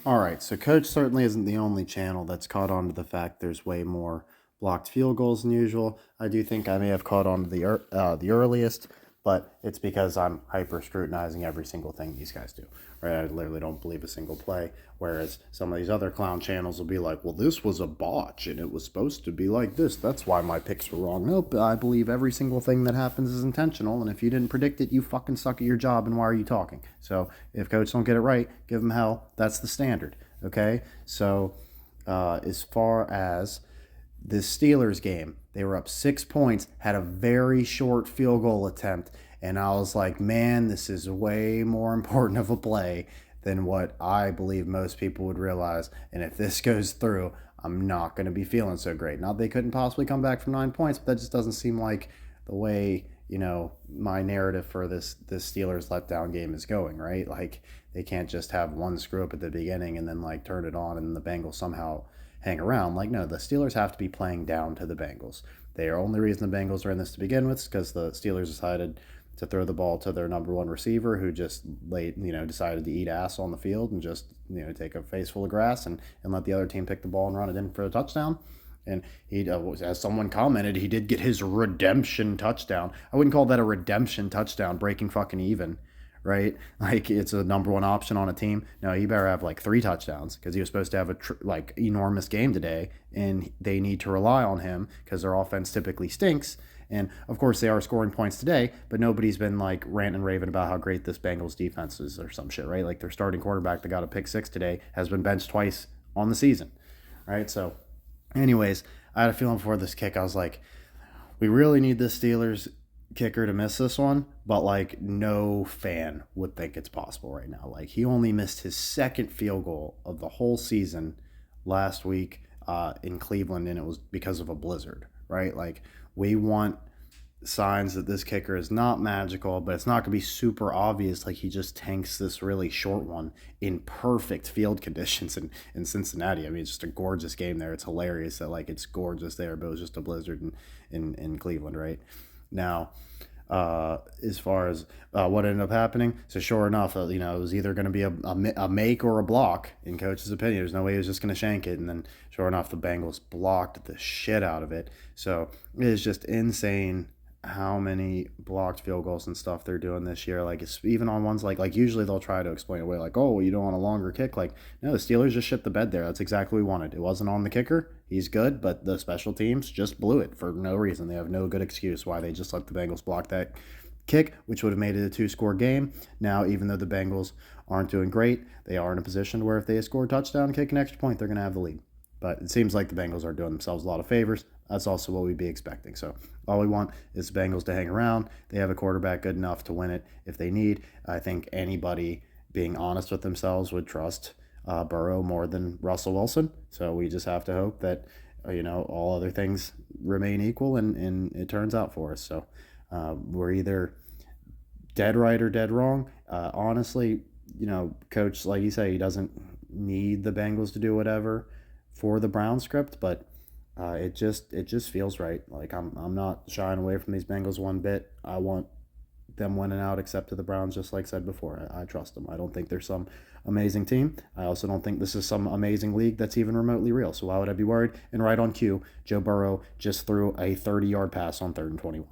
All right, so Coach certainly isn't the only channel that's caught on to the fact there's way more blocked field goals than usual. I do think I may have caught on to the earliest, but it's because I'm hyper scrutinizing every single thing these guys do. Right, I literally don't believe a single play. Whereas some of these other clown channels will be like, "Well, this was a botch, and it was supposed to be like this. That's why my picks were wrong." Nope, I believe every single thing that happens is intentional, and if you didn't predict it, you fucking suck at your job. And why are you talking? So if Coach don't get it right, give him hell. That's the standard. Okay, so as far as the Steelers game, they were up 6 points, had a very short field goal attempt, and I was like, man, this is way more important of a play than what I believe most people would realize. And if this goes through, I'm not going to be feeling so great. Not they couldn't possibly come back from 9 points, but that just doesn't seem like the way my narrative for this Steelers letdown game is going, right? Like they can't just have one screw up at the beginning and then like turn it on and the Bengals somehow hang around. Like no, the Steelers have to be playing down to the Bengals. The only reason the Bengals are in this to begin with is because the Steelers decided to throw the ball to their number one receiver who just decided to eat ass on the field and just take a face full of grass and let the other team pick the ball and run it in for a touchdown. And he, as someone commented, he did get his redemption touchdown. I wouldn't call that a redemption touchdown, breaking fucking even, right? Like it's a number one option on a team. No, he better have like 3 touchdowns because he was supposed to have a enormous game today, and they need to rely on him because their offense typically stinks. And of course, they are scoring points today, but nobody's been like ranting and raving about how great this Bengals defense is or some shit, right? Like their starting quarterback that got a pick six today has been benched twice on the season, right? So anyways, I had a feeling before this kick. I was like, we really need the Steelers kicker to miss this one, but like no fan would think it's possible right now. Like he only missed his second field goal of the whole season last week in Cleveland, and it was because of a blizzard, right? Like we want signs that this kicker is not magical, but it's not going to be super obvious. Like he just tanks this really short one in perfect field conditions in Cincinnati. I mean, it's just a gorgeous game there. It's hilarious that like it's gorgeous there, but it was just a blizzard in Cleveland, right? Now, as far as what ended up happening, so sure enough, it was either going to be a make or a block in Coach's opinion. There's no way he was just going to shank it, and then sure enough, the Bengals blocked the shit out of it. So it is just insane how many blocked field goals and stuff they're doing this year. Like it's even on ones like usually they'll try to explain away like, oh, you don't want a longer kick. Like no, the Steelers just shit the bed there. That's exactly what we wanted. It wasn't on the kicker. He's good, but the special teams just blew it for no reason. They have no good excuse why they just let the Bengals block that kick, which would have made it a 2-score game. Now, even though the Bengals aren't doing great, they are in a position where if they score a touchdown, kick an extra point, they're going to have the lead. But it seems like the Bengals are doing themselves a lot of favors. That's also what we'd be expecting. So all we want is the Bengals to hang around. They have a quarterback good enough to win it if they need. I think anybody being honest with themselves would trust Burrow more than Russell Wilson. So we just have to hope that all other things remain equal and it turns out for us. So we're either dead right or dead wrong. Honestly, Coach, like you say, he doesn't need the Bengals to do whatever for the Brown script, but it just feels right. Like I'm not shying away from these Bengals one bit. I want them winning out, except to the Browns, just like I said before. I trust them. I don't think they're some amazing team. I also don't think this is some amazing league that's even remotely real. So why would I be worried? And right on cue, Joe Burrow just threw a 30-yard pass on 3rd and 21.